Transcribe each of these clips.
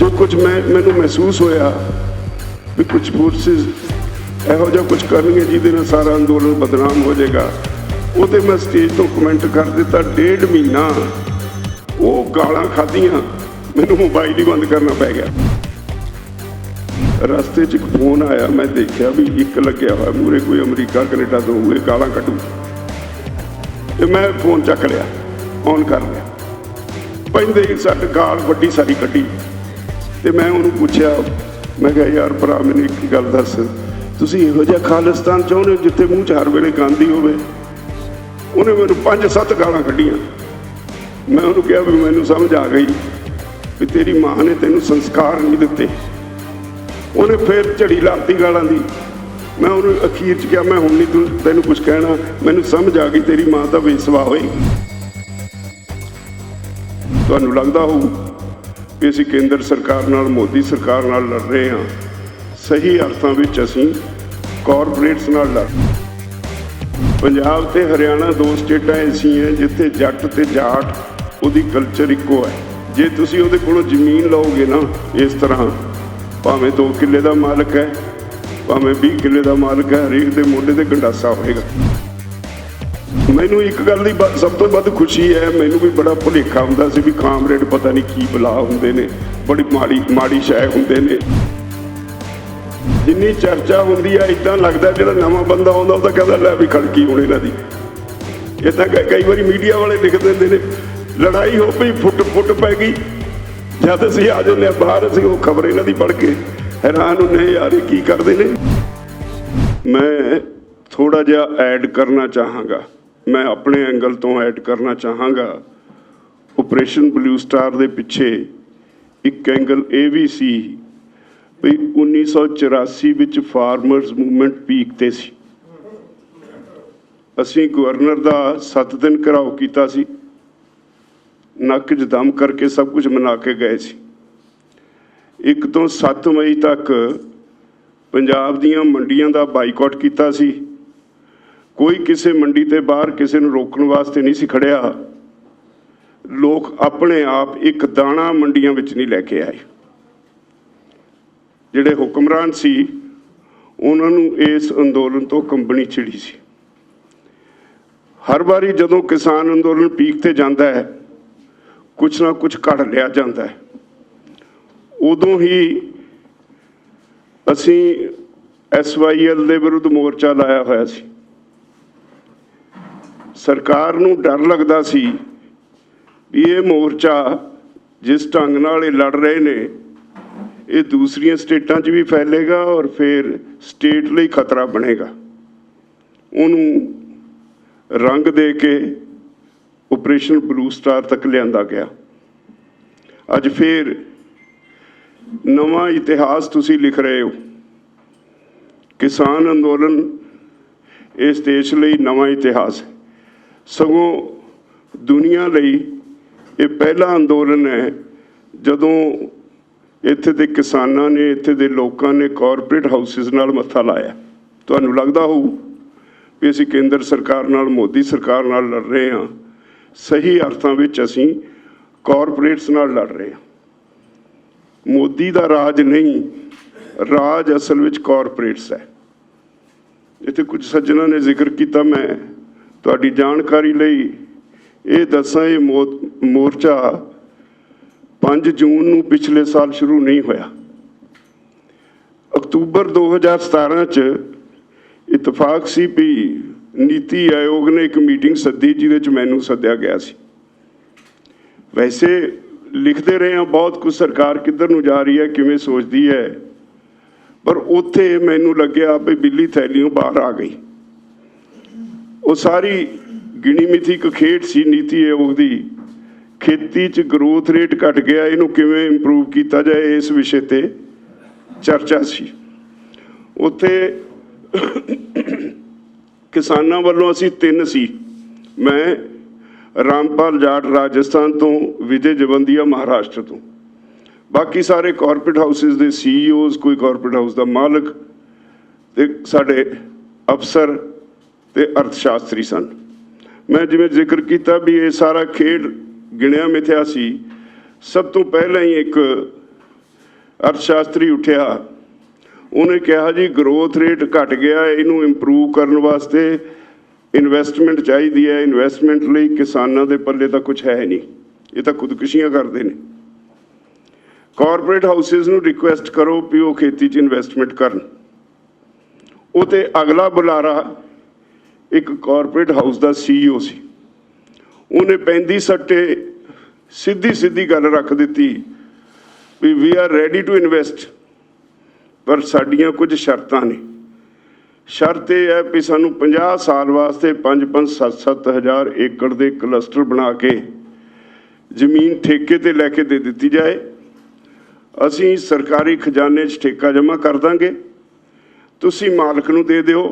जो कुछ मैनू महसूस होया भी कुछ फोर्सिस ਇਹੋ ਜਿਹਾ कुछ करनगे ਜਿਹਦੇ ਨਾਲ सारा अंदोलन बदनाम हो जाएगा, वो तो मैं स्टेज तो कमेंट कर दिता। 1.5 महीना वो गालां खाधियां, मैनू मोबाइल ही बंद करना पै गया। रस्ते च एक फोन आया, मैं देखा भी एक लग्या हुआ मूहरे कोई अमरीका कनेडा तो हुए गालां कड्डू, ते मैं फोन चक लिया, ऑन कर लिया। पैंदे ही सट गाल वड्डी सारी कड्डी, ते मैं उन्होंने पूछया, मैं कहा यार भरा मैनू एक गल दस, तुसीं इहो जिहा खालिस्तान चाहुंदे हो जिथे मूँह च हर वेले गांधी होवे? उन्हें मैनू 5-7 गालां कड्डियां। मैं उन्होंने कहा भी मैनू समझ आ गई भी तेरी माँ ने तेनू संस्कार नहीं दिते। उन्हें फिर झड़ी लाती गालां दी। मैं उन्होंने अखीर च कहा मैं हुण नहीं तेनू कुछ कहना, मैनू समझ आ गई तेरी माँ तो बेसवा होएगी। तुहानू लगदा होऊ कि असीं केंद्र सरकार नाल मोदी सरकार नाल लड़ रहे हाँ, सही अर्थां विच असीं कॉरपोरेट्स नाल लड़। पंजाब ते हरियाणा 2 स्टेटां ऐसियां हैं जिथे जट ते जाट उहदी कल्चर इक्को है। जे तुसीं उहदे कोलों जमीन लओगे ना इस तरह, भावें 2 किले का मालक है, भावें 20 किले का मालक है, हरेक दे मोढे ते गंडासा होएगा। मैनू एक गल दी सब तो वध खुशी है, मैनू भी बड़ा भुलेखा हुंदा सी भी कामरेड पता नहीं की बला हुंदे ने, बड़ी माड़ी शै हुंदे ने। जिन्नी चर्चा होंदी है इदां लगदा जिहड़ा नवां बंदा आउंदा तां कहदा लै भी खड़की हुण इन्हां दी। इदां कई बारी मीडिया वाले लिख दिंदे ने लड़ाई हो पई, फुट पै गई, जद असीं आ जांदे बाहर असीं वो खबर इन्हां दी पढ़ के हैरान हुंदे यार ये की करदे ने। मैं थोड़ा जिहा ऐड करना चाहांगा, मैं अपने एंगल तो ऐड करना चाहांगा। ऑपरेशन ब्लू स्टार दे पिछे एक एंगल ये भी सी भी 1984 विच फार्मर्स मूवमेंट पीक ते सी। असीं गवर्नर दा 7 दिन घिराओ कीता सी, नक च दम करके सब कुछ मना के गए सी। 1 ਤੋਂ 7 मई तक पंजाब दीयां मंडियां दा बाईकाट कीता सी। कोई किसी मंडी ते बाहर किसी नूं रोकण वास्ते नहीं सी खड़िया। लोग अपने आप एक दाना मंडियां विच नहीं लैके आए। जिहड़े हुक्मरान सी उन्हां नूं इस अंदोलन तो कंबनी छिड़ी सी। हर बारी जदों किसान अंदोलन पीक ते जांदा है कुछ ना कुछ घड़ लिया जाता है। उदों ही असीं SYL दे विरुद्ध मोर्चा लाया होया सी। सरकार नूं डर लगदा सी भी ये मोर्चा जिस ढंग नाल लड़ रहे ने ये दूसरियां स्टेटां 'च भी फैलेगा और फिर स्टेट लई खतरा बनेगा। उन्होंने रंग दे के ऑपरेशन ब्लू स्टार तक लियांदा गया। अज फिर नवा इतिहास तुसीं लिख रहे हो। किसान अंदोलन इस देश लई नवा इतिहास है, सगों दुनिया लई ये पहला अंदोलन है जदों इत्थे दे किसानां ने, इत्थे दे लोकां ने कॉरपोरेट हाउसिस नाल मत्था लाया। तुहानू लगदा होऊ भी असीं केंद्र सरकार नाल मोदी सरकार नाल लड़ रहे हाँ, सही अर्थां विच असीं कॉरपोरेट्स नाल लड़ रहे हैं। मोदी दा राज नहीं, राज असल विच कॉरपोरेट्स है। इत्थे कुछ सज्जनां ने जिक्र किया, मैं तुहाडी जानकारी लई ये दसां ये मोर्चा 5 जून नूं पिछले साल शुरू नहीं होया। अक्तूबर 2017 च इतफाक सी भी नीति आयोग ने एक मीटिंग सद्दी जिहदे च मैनू सद्दिया गया सी। वैसे लिखते रहे हैं बहुत कुछ, सरकार किधर नूं जा रही है, किवें सोचती है, पर उत्थे मैनू लग्या भी बिल्ली थैलियों बाहर आ गई। वो सारी गिणी मिथी एक खेड सी नीति आयोग की। खेती च ग्रोथ रेट घट गया, इनू किवें इंप्रूव किया जाए इस विषय ते चर्चा सी। उत्थे किसानां वालों असीं 3 सी, मैं रामपाल जाट राजस्थान तो, विजय जवंदिया महाराष्ट्र तो, बाकी सारे कॉरपोरेट हाउसिस दे CEOs, कोई कॉरपोरेट हाउस का मालक ते साडे अफसर ते अर्थशास्त्री सन। मैं जिवें जिक्र किया भी ये सारा खेड गिणिया मिथ्या सी। सब तो पहले ही एक अर्थ शास्त्री उठिया, उन्हें कहा जी ग्रोथ रेट घट गया, इनू इंप्रूव करने वास्ते इन्वेस्टमेंट चाहिए है, इन्वेस्टमेंट लिए किसानों के पल्ले तो कुछ है नहीं, ये तो खुदकुशियां करते हैं। कॉरपोरेट हाउसिस नू रिक्वेस्ट करो भी वो खेती च इन्वेस्टमेंट करन। उते अगला बुलारा एक कॉरपोरेट हाउस का CEO सी, उन्हें पैंदी सट्टे सीधी सीधी गल रख दी भी we are ready to invest, पर साडियां कुछ शर्तां ने। शर्त यह है भी सानू 50 साल वास्ते 5-5, 7-7 हज़ार एकड़ के क्लस्टर बना के जमीन ठेके ते लैके दे दी जाए, असी सरकारी खजाने च ठेका जमा कर देंगे, तुसी मालक नू दे दिओ,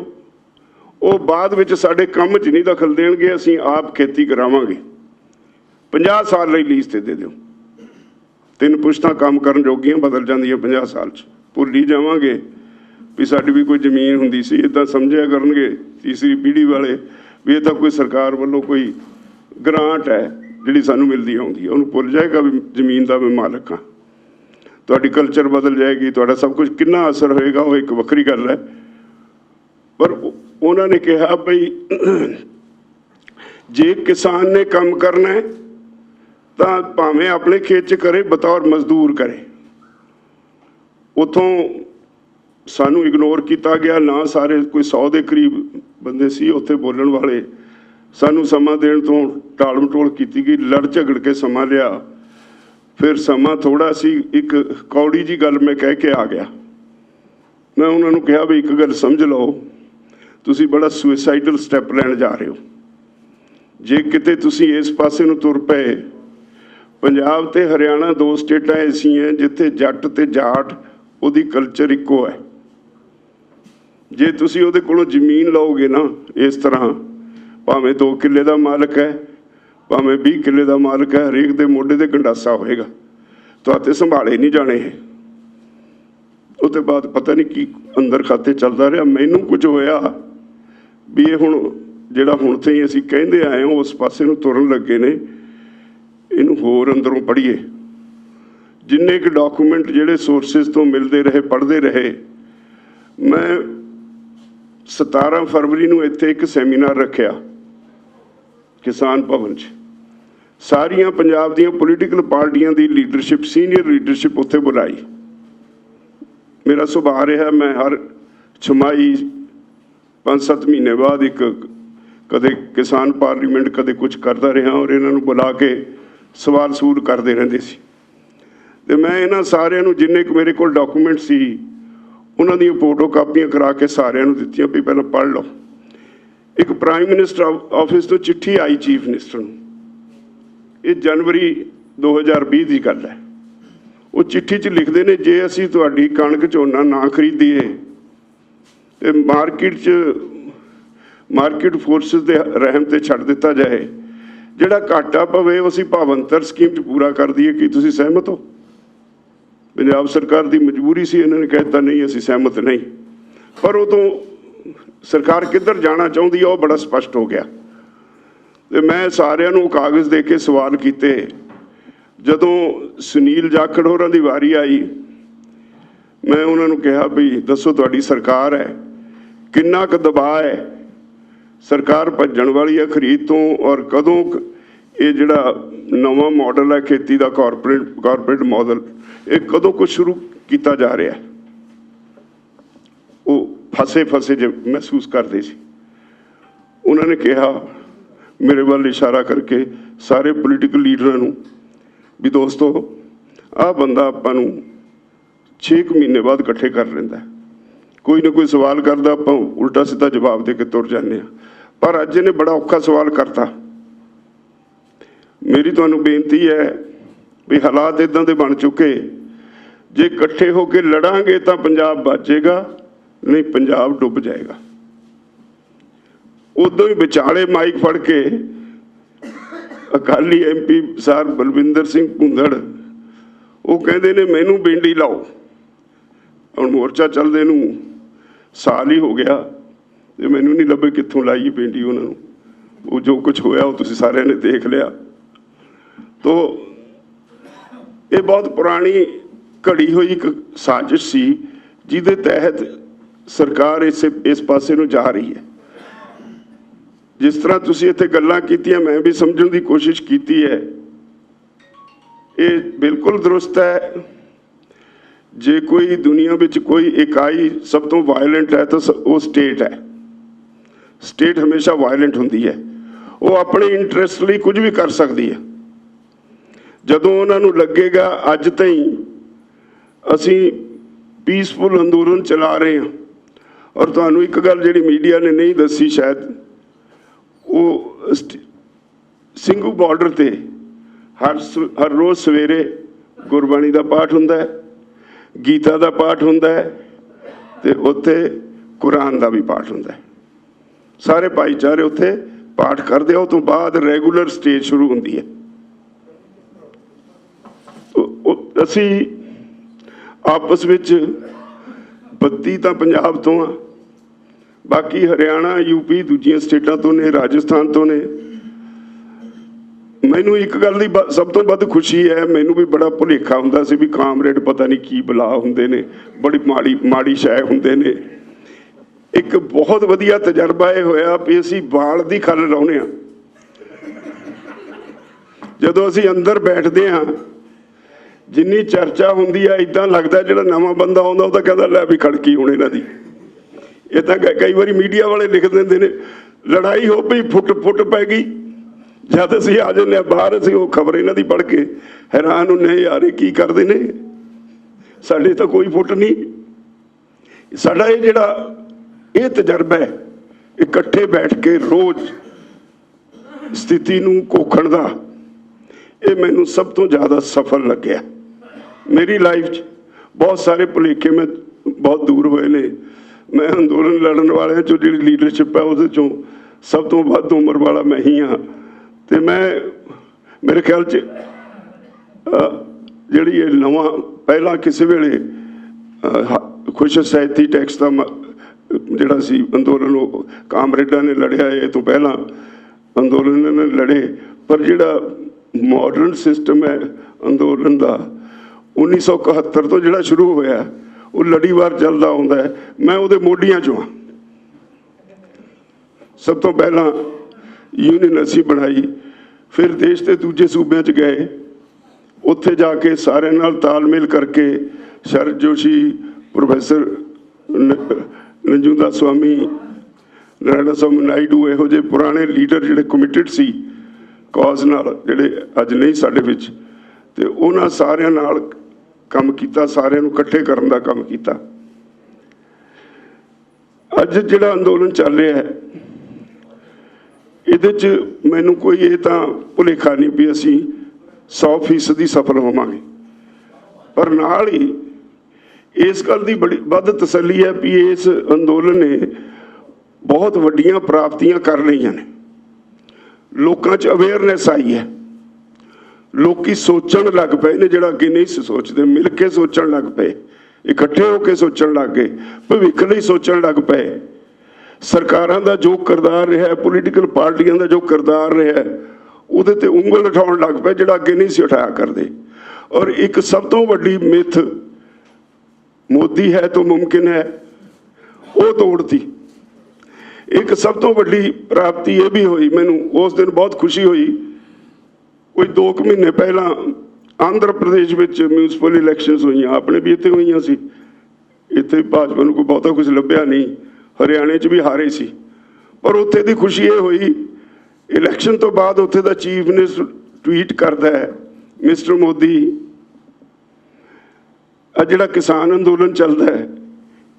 वो बाद विच साडे काम च नहीं दखल देणगे, असी आप खेती करावांगे, 50 साल लई लीज ते दे दिओ। 3 पुश्तां काम करन जोगियां बदल जांदियां 50 साल च, भुल ही जावांगे भी साडी भी कोई जमीन हुंदी सी, इदां समझिया करनगे तीसरी पीढ़ी वाले भी ये तो कोई सरकार वालों कोई ग्रांट है जिहड़ी सानू मिलदी आउंदी है, उहनूं भुल जाएगा भी जमीन दा मैं मालक हाँ। तुहाडी कल्चर बदल जाएगी, तुहाडा सब कुछ कितना असर होएगा वो एक वक्री गल है। पर उन्होंने कहा भाई जे किसान ने काम करना है तो भावें अपने खेत च करे, बतौर मजदूर करे। उतों सानू इग्नोर किया गया, ना सारे कोई 100 के करीब बंदे सी उत्थे बोलण वाले, सानू समा देण तो टाल मटोल की गई, लड़ झगड़ के समा लिया, फिर समा थोड़ा सी एक कौड़ी जी गल मैं कह के आ गया। मैं उन्होंने कहा भी एक गल समझ लो, तुसी बड़ा सुइसाइडल स्टैप लैण जा रहे हो, जे किते तुसी इस पासे नूं तुर पए। पंजाब ते हरियाणा 2 स्टेटां ऐसियां जिथे जट ते जाट उहदी कल्चर इक्को है। जे तुसी उहदे कोलों जमीन लओगे ना इस तरह, भावें 2 किले का मालक है, भावें 20 किले का मालक है, हरेक दे मोढे ते गंडासा होएगा, तो आते संभाले नहीं जाने है। उसते बाद पता नहीं की अंदर खाते चलता रहा। मैनू कुछ होया भी ये हुण जिहड़ा हुण ते ही असीं कहंदे आए हो उस पासे नूं तुरन लगे ने, इनू होर अंदरों पढ़िए। जिन्ने क डॉकूमेंट जिहड़े सोर्सिस तो मिलते रहे, पढ़ते रहे। मैं 17 फरवरी नूं इत्थे एक सैमीनार रखिया किसान भवन च, सारियां पंजाब दीयां पोलीटिकल पार्टियां दी लीडरशिप, सीनियर लीडरशिप उत्थे बुलाई। मेरा सुभाव रहा, मैं हर छमाही 5-7 महीने बाद एक कदे किसान पार्लीमेंट कदे कुछ करता रहा, और इन्हां नूं बुला के सवाल सूल करते रहंदे सी। ते मैं इन्हां सारिਆਂ ਨੂੰ जिन्ने क मेरे कोल डॉकूमेंट सी उन्हां दी फोटो कापियां करा के सारिਆਂ ਨੂੰ दित्तियां भी पहले पढ़ लो। एक प्राइम मिनिस्टर ऑफिस तो चिट्ठी आई चीफ मिनिस्टर नूं, ये जनवरी 2020 की गल है। वो चिट्ठी च लिखते हैं, जे असीं तुहाडी कणक झोना ना खरीदीए ते मार्केट फोर्सिस के रहम ते छड्ड दिता जाए, जिहड़ा घाटा पवे असीं भावंतर स्कीम च पूरा कर दईए, कि तुसीं सहमत हो? पंजाब सरकार की मजबूरी सी, इन्होंने कहता नहीं असीं सहमत नहीं। पर उदों सरकार किधर जाना चाहती है वो बड़ा स्पष्ट हो गया। तो मैं सारिਆਂ ਨੂੰ कागज़ दे के सवाल किए। जदों सुनील जाखड़ होरां दी वारी आई, मैं उन्होंने कहा भी दसो तुहाडी सरकार है, किन्ना क दबाव है, सरकार भज्जण वाली है खरीद तो, और कदों ये जिहड़ा नवा मॉडल है खेती का कॉरपोरेट मॉडल, ये कदों कुछ शुरू किया जा रहा है। वो फसे फसे जो महसूस करते सी। उन्होंने कहा मेरे वाल इशारा करके सारे पोलीटिकल लीडरां नूं भी दोस्तों आ बंदा आपां नूं 6 महीने बाद इकट्ठे कर लैंदा है, कोई ना कोई सवाल करदा, आपां उल्टा सीधा जवाब दे के तुर जाने आ। पर अज इहने बड़ा औखा सवाल करता। मेरी तुहानूं बेनती है भी हालात इदां दे बन चुके, जे इकट्ठे होकर लड़ांगे तो पंजाब बचेगा, नहीं पंजाब डुब जाएगा। उदों ही विचाले माइक फड़ के अकाली MP सर बलविंदर सिंह भुंदड़ वो कहते ने मैनू बेंडी लाओ। हुण मोर्चा चलदे नूं साल ही हो गया, तो मैनू नहीं लभे कित्थों लाई बेंडी उन्होंने। वो जो कुछ होया वो तुसीं सारिਆਂ ने देख लिया। तो ये बहुत पुरानी ਘੜੀ ਹੋਈ ਇੱਕ ਸਾਜ਼ਿਸ਼ ਸੀ ਜਿਹਦੇ ਤਹਿਤ ਸਰਕਾਰ ਇਸ ਪਾਸੇ ਨੂੰ ਜਾ ਰਹੀ ਹੈ। ਜਿਸ ਤਰ੍ਹਾਂ ਤੁਸੀਂ ਇੱਥੇ ਗੱਲਾਂ ਕੀਤੀਆਂ, ਮੈਂ ਵੀ ਸਮਝਣ ਦੀ ਕੋਸ਼ਿਸ਼ ਕੀਤੀ ਹੈ, ਇਹ ਬਿਲਕੁਲ ਦਰੁਸਤ ਹੈ। ਜੇ ਕੋਈ ਦੁਨੀਆ ਵਿੱਚ ਕੋਈ ਇਕਾਈ ਸਭ ਤੋਂ ਵਾਇਲੈਂਟ ਹੈ ਤਾਂ ਉਹ ਸਟੇਟ ਹੈ। ਸਟੇਟ ਹਮੇਸ਼ਾ ਵਾਇਲੈਂਟ ਹੁੰਦੀ ਹੈ। ਉਹ ਆਪਣੇ ਇੰਟਰਸਟ ਲਈ ਕੁਝ ਵੀ ਕਰ ਸਕਦੀ ਹੈ। ਜਦੋਂ ਉਹਨਾਂ ਨੂੰ ਲੱਗੇਗਾ ਅੱਜ ਤਾਈਂ ਅਸੀਂ ਪੀਸਫੁਲ ਅੰਦੋਲਨ ਚਲਾ ਰਹੇ ਹਾਂ, ਔਰ ਤੁਹਾਨੂੰ ਇੱਕ ਗੱਲ ਜਿਹੜੀ ਮੀਡੀਆ ਨੇ ਨਹੀਂ ਦੱਸੀ ਸ਼ਾਇਦ, ਉਹ ਸਿੰਘੂ ਬਾਰਡਰ ਤੇ ਹਰ ਰੋਜ਼ ਸਵੇਰੇ ਗੁਰਬਾਣੀ ਦਾ ਪਾਠ ਹੁੰਦਾ ਹੈ, ਗੀਤਾ ਦਾ ਪਾਠ ਹੁੰਦਾ ਹੈ, ਤੇ ਉੱਥੇ ਕੁਰਾਨ ਦਾ ਵੀ ਪਾਠ ਹੁੰਦਾ ਹੈ। ਸਾਰੇ ਭਾਈਚਾਰੇ ਉੱਥੇ ਪਾਠ ਕਰਦੇ ਆ। ਉਹ ਤੋਂ ਬਾਅਦ ਰੈਗੂਲਰ ਸਟੇਜ ਸ਼ੁਰੂ ਹੁੰਦੀ ਹੈ। ਅਸੀਂ ਆਪਸ ਵਿੱਚ 32 ਤਾਂ ਪੰਜਾਬ ਤੋਂ ਆ, ਬਾਕੀ ਹਰਿਆਣਾ, ਯੂਪੀ, ਦੂਜੀਆਂ ਸਟੇਟਾਂ ਤੋਂ ਨੇ, ਰਾਜਸਥਾਨ ਤੋਂ ਨੇ। ਮੈਨੂੰ ਇੱਕ ਗੱਲ ਦੀ ਸਭ ਤੋਂ ਵੱਧ ਖੁਸ਼ੀ ਹੈ, ਮੈਨੂੰ ਵੀ ਬੜਾ ਭੁਲੇਖਾ ਹੁੰਦਾ ਸੀ ਵੀ ਕਾਮਰੇਡ ਪਤਾ ਨਹੀਂ ਕੀ ਬਲਾ ਹੁੰਦੇ ਨੇ, ਬੜੀ ਮਾੜੀ ਸ਼ੈ ਹੁੰਦੇ ਨੇ। ਇੱਕ ਬਹੁਤ ਵਧੀਆ ਤਜਰਬਾ ਇਹ ਹੋਇਆ ਵੀ ਅਸੀਂ ਵਾਲ ਦੀ ਖੱਲ ਲਾਉਂਦੇ ਹਾਂ। ਜਦੋਂ ਅਸੀਂ ਅੰਦਰ ਬੈਠਦੇ ਹਾਂ, ਜਿੰਨੀ ਚਰਚਾ ਹੁੰਦੀ ਆ, ਇਦਾਂ ਲੱਗਦਾ ਜਿਹੜਾ ਨਵਾਂ ਬੰਦਾ ਆਉਂਦਾ ਉਹ ਤਾਂ ਕਹਿੰਦਾ ਲੈ ਵੀ ਖੜਕੀ ਹੁਣ ਇਹਨਾਂ ਦੀ। ਇਹ ਤਾਂ ਕਈ ਵਾਰੀ ਮੀਡੀਆ ਵਾਲੇ ਲਿਖ ਦਿੰਦੇ ਨੇ ਲੜਾਈ ਹੋ ਪਈ, ਫੁੱਟ ਪੈ ਗਈ। ਜਦ ਅਸੀਂ ਆ ਜਾਂਦੇ ਹਾਂ ਬਾਹਰ, ਅਸੀਂ ਉਹ ਖਬਰ ਇਹਨਾਂ ਦੀ ਪੜ੍ਹ ਕੇ ਹੈਰਾਨ ਹੁੰਦੇ, ਯਾਰ ਇਹ ਕੀ ਕਰਦੇ ਨੇ। ਸਾਡੇ ਤਾਂ ਕੋਈ ਫੁੱਟ ਨਹੀਂ। ਸਾਡਾ ਇਹ ਜਿਹੜਾ ਇਹ ਤਜਰਬਾ ਹੈ, ਇਕੱਠੇ ਬੈਠ ਕੇ ਰੋਜ਼ ਸਥਿਤੀ ਨੂੰ ਕੋਖਣ ਦਾ, ਇਹ ਮੈਨੂੰ ਸਭ ਤੋਂ ਜ਼ਿਆਦਾ ਸਫਲ ਲੱਗਿਆ। ਮੇਰੀ ਲਾਈਫ 'ਚ ਬਹੁਤ ਸਾਰੇ ਭੁਲੇਖੇ ਮੈਂ ਬਹੁਤ ਦੂਰ ਹੋਏ ਨੇ। ਮੈਂ ਅੰਦੋਲਨ ਲੜਨ ਵਾਲਿਆਂ 'ਚੋਂ ਜਿਹੜੀ ਲੀਡਰਸ਼ਿਪ ਹੈ ਉਹਦੇ 'ਚੋਂ ਸਭ ਤੋਂ ਵੱਧ ਉਮਰ ਵਾਲਾ ਮੈਂ ਹੀ ਹਾਂ। ਤੇ ਮੇਰੇ ਖਿਆਲ 'ਚ ਜਿਹੜੀ ਇਹ ਨਵਾਂ ਪਹਿਲਾਂ ਕਿਸੇ ਵੇਲੇ ਖੁਸ਼ ਸਹਿਤੀ ਟੈਕਸ ਦਾ ਜਿਹੜਾ ਸੀ ਅੰਦੋਲਨ, ਉਹ ਕਾਮਰੇਡਾਂ ਨੇ ਲੜਿਆ। ਇਹ ਤੋਂ ਪਹਿਲਾਂ ਅੰਦੋਲਨ ਨੇ ਲੜੇ, ਪਰ ਜਿਹੜਾ ਮਾਡਰਨ ਸਿਸਟਮ ਹੈ ਅੰਦੋਲਨ ਦਾ 1971 ਤੋਂ ਜਿਹੜਾ ਸ਼ੁਰੂ ਹੋਇਆ, ਉਹ ਲੜੀਵਾਰ ਚੱਲਦਾ ਆਉਂਦਾ ਹੈ। ਮੈਂ ਉਹਦੇ ਮੋਢੀਆਂ 'ਚੋਂ ਹਾਂ। ਸਭ ਤੋਂ ਪਹਿਲਾਂ ਯੂਨੀਅਨ ਅਸੀਂ ਬਣਾਈ, ਫਿਰ ਦੇਸ਼ ਦੇ ਦੂਜੇ ਸੂਬਿਆਂ 'ਚ ਗਏ। ਉੱਥੇ ਜਾ ਕੇ ਸਾਰਿਆਂ ਨਾਲ ਤਾਲਮੇਲ ਕਰਕੇ ਸ਼ਰਦ ਜੋਸ਼ੀ, ਪ੍ਰੋਫੈਸਰ ਨੰਜੂਦਾ ਸਵਾਮੀ, ਨਾਰਾਇਣ ਸਵਾਮੀ ਨਾਇਡੂ, ਇਹੋ ਜਿਹੇ ਪੁਰਾਣੇ ਲੀਡਰ ਜਿਹੜੇ ਕਮਿਟਡ ਸੀ ਕਾਜ਼ ਨਾਲ, ਜਿਹੜੇ ਅੱਜ ਨਹੀਂ ਸਾਡੇ ਵਿੱਚ, ਤੇ ਉਹਨਾਂ ਸਾਰਿਆਂ ਨਾਲ ਕੰਮ ਕੀਤਾ, ਸਾਰਿਆਂ ਨੂੰ ਇਕੱਠੇ ਕਰਨ ਦਾ ਕੰਮ ਕੀਤਾ। ਅੱਜ ਜਿਹੜਾ ਅੰਦੋਲਨ ਚੱਲ ਰਿਹਾ ਹੈ, ਇਹਦੇ 'ਚ ਮੈਨੂੰ ਕੋਈ ਇਹ ਤਾਂ ਭੁਲੇਖਾ ਨਹੀਂ ਵੀ ਅਸੀਂ 100% ਸਫਲ ਹੋਵਾਂਗੇ, ਪਰ ਨਾਲ ਹੀ ਇਸ ਗੱਲ ਦੀ ਬੜੀ ਵੱਧ ਤਸੱਲੀ ਹੈ ਵੀ ਇਸ ਅੰਦੋਲਨ ਨੇ ਬਹੁਤ ਵੱਡੀਆਂ ਪ੍ਰਾਪਤੀਆਂ ਕਰ ਲਈਆਂ ਨੇ। ਲੋਕਾਂ 'ਚ ਅਵੇਅਰਨੈਸ ਆਈ ਹੈ, ਲੋਕੀ ਸੋਚਣ ਲੱਗ ਪਏ ਨੇ ਜਿਹੜਾ ਅੱਗੇ ਨਹੀਂ ਸੀ ਸੋਚਦੇ। ਮਿਲ ਕੇ ਸੋਚਣ ਲੱਗ ਪਏ, ਇਕੱਠੇ ਹੋ ਕੇ ਸੋਚਣ ਲੱਗ ਗਏ, ਭਵਿੱਖ ਲਈ ਸੋਚਣ ਲੱਗ ਪਏ। ਸਰਕਾਰਾਂ ਦਾ ਜੋ ਕਿਰਦਾਰ ਰਿਹਾ, ਪੋਲੀਟੀਕਲ ਪਾਰਟੀਆਂ ਦਾ ਜੋ ਕਿਰਦਾਰ ਰਿਹਾ, ਉਹਦੇ ਤੇ ਉਂਗਲ ਉਠਾਉਣ ਲੱਗ ਪਏ ਜਿਹੜਾ ਅੱਗੇ ਨਹੀਂ ਸੀ ਉਠਾਇਆ ਕਰਦੇ। ਔਰ ਇੱਕ ਸਭ ਤੋਂ ਵੱਡੀ ਮਿੱਥ, ਮੋਦੀ ਹੈ ਤਾਂ ਮੁਮਕਿਨ ਹੈ, ਉਹ ਤੋੜਤੀ। ਇੱਕ ਸਭ ਤੋਂ ਵੱਡੀ ਪ੍ਰਾਪਤੀ ਇਹ ਵੀ ਹੋਈ, ਮੈਨੂੰ ਉਸ ਦਿਨ ਬਹੁਤ ਖੁਸ਼ੀ ਹੋਈ। ਕੋਈ 2 ਮਹੀਨੇ ਪਹਿਲਾਂ ਆਂਧਰਾ ਪ੍ਰਦੇਸ਼ ਵਿੱਚ ਮਿਊਨਿਸਪਲ ਇਲੈਕਸ਼ਨਸ ਹੋਈਆਂ, ਆਪਣੇ ਵੀ ਇੱਥੇ ਹੋਈਆਂ ਸੀ। ਇੱਥੇ ਭਾਜਪਾ ਨੂੰ ਕੋਈ ਬਹੁਤਾ ਕੁਝ ਲੱਭਿਆ ਨਹੀਂ, ਹਰਿਆਣੇ 'ਚ ਵੀ ਹਾਰੇ ਸੀ। ਪਰ ਉੱਥੇ ਦੀ ਖੁਸ਼ੀ ਇਹ ਹੋਈ, ਇਲੈਕਸ਼ਨ ਤੋਂ ਬਾਅਦ ਉੱਥੇ ਦਾ ਚੀਫ ਮਿਨਿਸਟਰ ਟਵੀਟ ਕਰਦਾ ਹੈ, ਮਿਸਟਰ ਮੋਦੀ, ਆ ਜਿਹੜਾ ਕਿਸਾਨ ਅੰਦੋਲਨ ਚੱਲਦਾ ਹੈ,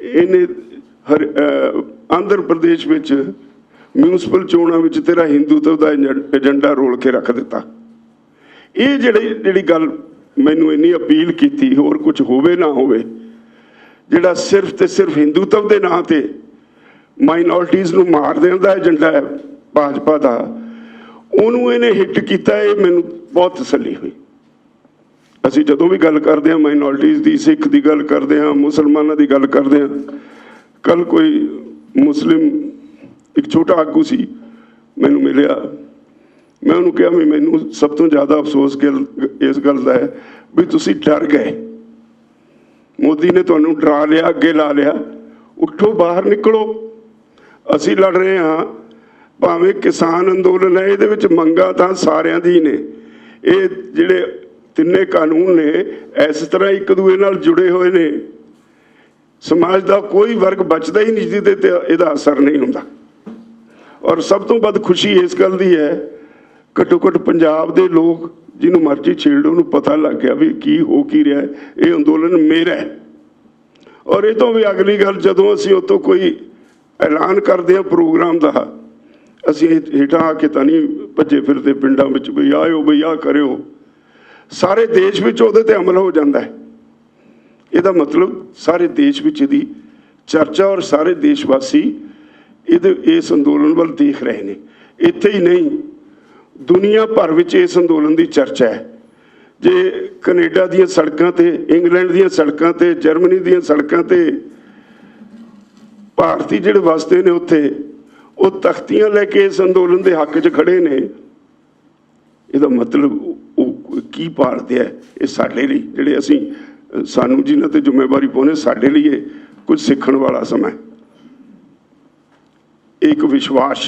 ਇਹਨੇ ਆਂਧਰ ਪ੍ਰਦੇਸ਼ ਵਿੱਚ ਮਿਊਨਿਸਪਲ ਚੋਣਾਂ ਵਿੱਚ ਤੇਰਾ ਹਿੰਦੂਤਵ ਦਾ ਏਜੰਡਾ ਰੋਲ ਕੇ ਰੱਖ ਦਿੱਤਾ। ਇਹ ਜਿਹੜੀ ਗੱਲ ਮੈਨੂੰ ਇੰਨੀ ਅਪੀਲ ਕੀਤੀ, ਹੋਰ ਕੁਝ ਹੋਵੇ ਨਾ ਹੋਵੇ, ਜਿਹੜਾ ਸਿਰਫ ਤੇ ਸਿਰਫ ਹਿੰਦੂਤਵ ਦੇ ਨਾਂ ਤੇ ਮਾਈਨੋਰਟੀਜ਼ ਨੂੰ ਮਾਰ ਦੇਣ ਦਾ ਏਜੰਡਾ ਹੈ ਭਾਜਪਾ ਦਾ, ਉਹਨੂੰ ਇਹਨੇ ਹਿੱਟ ਕੀਤਾ। ਇਹ ਮੈਨੂੰ ਬਹੁਤ ਤਸੱਲੀ ਹੋਈ। ਅਸੀਂ ਜਦੋਂ ਵੀ ਗੱਲ ਕਰਦੇ ਹਾਂ ਮਾਈਨੋਰਟੀਜ਼ ਦੀ, ਸਿੱਖ ਦੀ ਗੱਲ ਕਰਦੇ ਹਾਂ, ਮੁਸਲਮਾਨਾਂ ਦੀ ਗੱਲ ਕਰਦੇ ਹਾਂ। ਕੱਲ ਕੋਈ ਮੁਸਲਿਮ ਇੱਕ ਛੋਟਾ ਆਗੂ ਸੀ, ਮੈਨੂੰ ਮਿਲਿਆ। ਮੈਂ ਉਹਨੂੰ ਕਿਹਾ ਵੀ ਮੈਨੂੰ ਸਭ ਤੋਂ ਜ਼ਿਆਦਾ ਅਫਸੋਸ ਇਸ ਗੱਲ ਦਾ ਹੈ ਵੀ ਤੁਸੀਂ ਡਰ ਗਏ। मोदी ने तुहानूं डरा लिया, अगे ला लिया, उठो बाहर निकलो। असीं लड़ रहे हाँ, भावें किसान अंदोलन है, ये विच मंगां तां सारियां दी ने। ये जिहड़े तिन्ने कानून ने इस तरह एक दूए नाल जुड़े हुए ने, समाज का कोई वर्ग बचता ही नहीं जिहदे ते इहदा असर नहीं हुंदा। और सब तो वध खुशी इस गल दी है, घट्टो घट्ट पंजाब दे लोग जिन्हों मर्जी छेड़ लो, उन्होंने पता लग गया भी की हो की रहा है, ये अंदोलन मेरा है। और ये तो भी अगली गल, जदों असीं उतों कोई ऐलान करते हैं प्रोग्राम का, असीं हेठां आके तां नहीं भज्जे फिरते पिंडां विच भी आयो बई आ करियो, सारे देश विच उहदे ते अमल हो जाता है। ਇਹਦਾ मतलब सारे देश ਵਿੱਚ ਇਹਦੀ चर्चा और सारे देशवासी इस अंदोलन ਵੱਲ देख रहे हैं। ਇੱਥੇ ही नहीं, दुनिया भर ਵਿੱਚ इस अंदोलन की चर्चा है। जे कनेडा ਦੀਆਂ सड़कों ਤੇ, इंग्लैंड ਦੀਆਂ सड़कों ਤੇ, जर्मनी ਦੀਆਂ सड़कों ਤੇ भारती ਜਿਹੜੇ ਵਸਦੇ ਨੇ ਉੱਥੇ ਉਹ ਤਖਤੀਆਂ ਲੈ ਕੇ इस अंदोलन के हक 'ਚ खड़े ने। ਇਹਦਾ मतलब ਉਹ ਕੀ ਭਾਲਦੇ ਆ, ਇਹ ਸਾਡੇ ਲਈ ਜਿਹੜੇ ਅਸੀਂ सानू जिन्हां ते जिम्मेवारी पाउने, साडे लिए कुछ सीखण वाला समय। एक विश्वास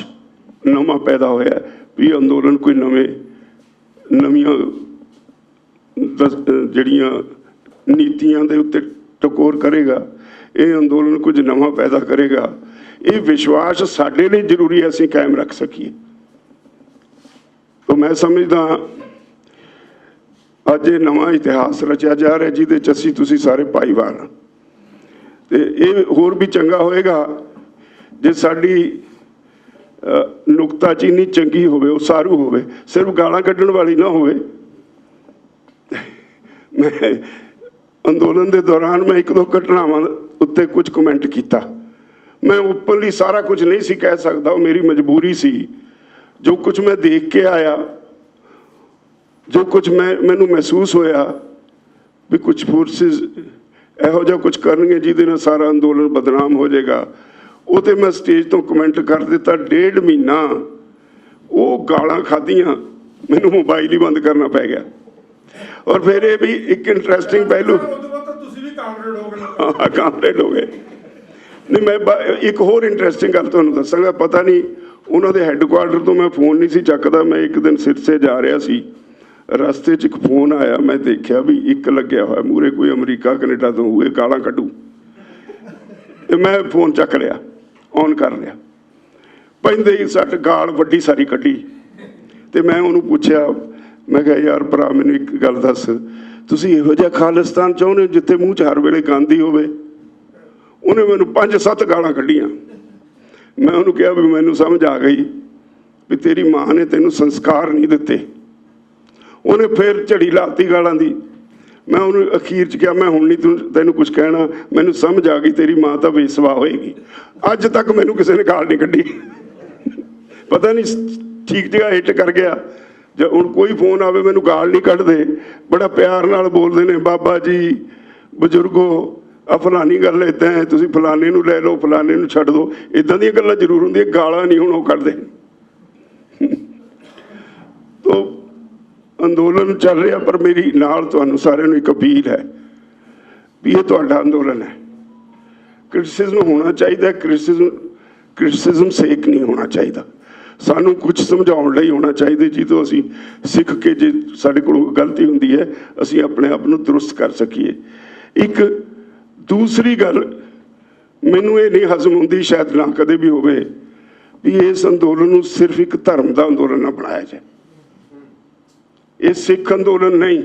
नवा पैदा होया भी अंदोलन कोई नवीं जड़ियां नीतियां दे उत्ते टकोर करेगा, ये अंदोलन कुछ नवा पैदा करेगा। ये विश्वास साडे लिए जरूरी है, असीं कायम रख सकीए। तो मैं समझदा अज ये नवा इतिहास रचिया जा रहा, जिहदे च असीं तुसीं सारे भाईवाल हां। ते ये होर भी चंगा होएगा जे साडी नुकताचीनी चंगी होवे, उसारू होवे, सिर्फ गालां कड्ढण वाली ना होवे। मैं अंदोलन के दौरान मैं एक दो घटनावां उत्ते कुछ कमेंट किया। मैं ओपनली सारा कुछ नहीं सी कह सकदा, मेरी मजबूरी सी। जो कुछ मैं देख के आया, जो कुछ मैनू महसूस होया भी कुछ फोर्सिस इहो जिहा कुछ करनगे जिहदे नाल सारा अंदोलन बदनाम हो जाएगा, वो तो मैं स्टेज तो कमेंट कर दिता। 1.5 महीना वो गालां खाधियां, मैनू मोबाइल ही बंद करना पै गया। और फिर ये भी एक इंटरेस्टिंग पहलू, हाँ कामरेड हो गए। नहीं मैं एक होर इंटरेस्टिंग गल तुहानूं दस्सांगा। पता नहीं उन्होंने हैडकुआर्टर तो मैं फोन नहीं सी चकदा। मैं एक दिन सिरसे जा रहा सी, रस्ते च एक फोन आया, मैं देखा भी एक लग्या हुआ मूहरे, कोई अमरीका कनेडा तो हुए गालां कड्डू। मैं फोन चक लिया, ऑन कर लिया, पैंदे ही सट गाल वड्डी सारी कड्डी। तो मैं उन्होंने पूछया, मैं कहा यार भरा मैनूं एक गल दस, तुसीं इहो जिहा खालिस्तान चाहुंदे हो जिथे मूँह च हर वेले गांधी होवे? उन्हें मैनूं 5-7 गालां कड्डियां। मैं उन्होंने कहा भी मैनूं समझ आ गई भी तेरी माँ ने तेनूं संस्कार नहीं दिते। उन्हें फिर झड़ी लाती गालां दी। मैं उन्होंने अखीर च कहा मैं हुण नहीं तैनूं कुछ कहना, मैनूं समझ आ गई तेरी माँ तो बेसवा होएगी। अज तक मैनूं किसी ने गाल नहीं कड्डी। पता नहीं ठीक जगह हिट कर गया। जो हुण कोई फोन आवे मैनूं गाल नहीं कड्डदे, बड़ा प्यार नाल बोलदे ने, बाबा जी बजुर्गो आ फलानी गल इदां है, तुसीं फलाने नूं लै लो, फलाने नूं छड्ड दो। इदां दीयां गल्लां जरूर हुंदियां, गालां नहीं हुण ओह कड्डदे। तो अंदोलन चल रहा, पर मेरी नाल तुहानूं सारिआं नूं एक अपील है भी ये तुहाडा अंदोलन है। क्रिटिसिज्म होना चाहिए, क्रिटिसिज्म सेक नहीं होना चाहिए। सानू कुछ समझाउण लई होना चाहिए, जितों असीं सिख के जे साडे कोलों गलती हुंदी है असीं अपने आप नूं दुरुस्त कर सकीए। एक दूसरी गल मैनूं ये नहीं हजम हुंदी, शायद ना कदे भी होवे, भी इस अंदोलन नूं सिर्फ एक धर्म का अंदोलन ना बनाया जाए। ये सिख अंदोलन नहीं,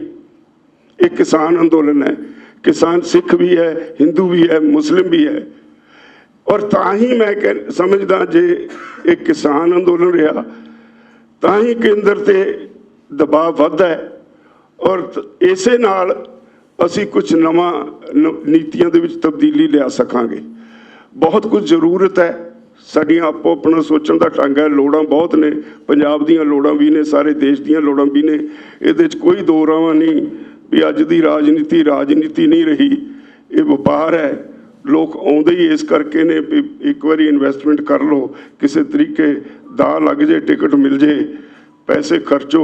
एक किसान अंदोलन है। किसान सिख भी है, हिंदू भी है, मुस्लिम भी है। और ताही मैं समझदा जे एक किसान अंदोलन रहा ताही केंद्र ते दबाव वधदा है। और इसे नाल असी कुछ नवा नीतियां दे विच तब्दीली लिया सकांगे। बहुत कुछ जरूरत है, साडियां आपो अपना सोचण दा ढंग है, लोड़ां बहुत ने, पंजाब दीयां लोड़ां भी ने, सारे देश दीयां लोड़ां भी ने। इहदे च कोई दो रावां नहीं भी अज दी राजनीति नहीं रही, ये वपार है। लोग आउंदे ही इस करके ने भी एक बारी इन्वेस्टमेंट कर लो, किसी तरीके दा लग जाए, टिकट मिल जाए, पैसे खर्चो,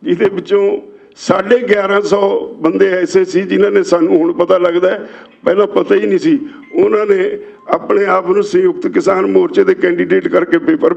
ਜਿਹਦੇ ਵਿੱਚੋਂ 1150 ਬੰਦੇ ਐਸੇ ਸੀ ਜਿਨ੍ਹਾਂ ਨੇ ਸਾਨੂੰ ਹੁਣ ਪਤਾ ਲੱਗਦਾ ਹੈ, ਪਹਿਲਾਂ ਪਤਾ ਹੀ ਨਹੀਂ ਸੀ, ਉਹਨਾਂ ਨੇ ਆਪਣੇ ਆਪ ਨੂੰ ਸੰਯੁਕਤ ਕਿਸਾਨ ਮੋਰਚੇ ਦੇ ਕੈਂਡੀਡੇਟ ਕਰਕੇ ਪੇਪਰ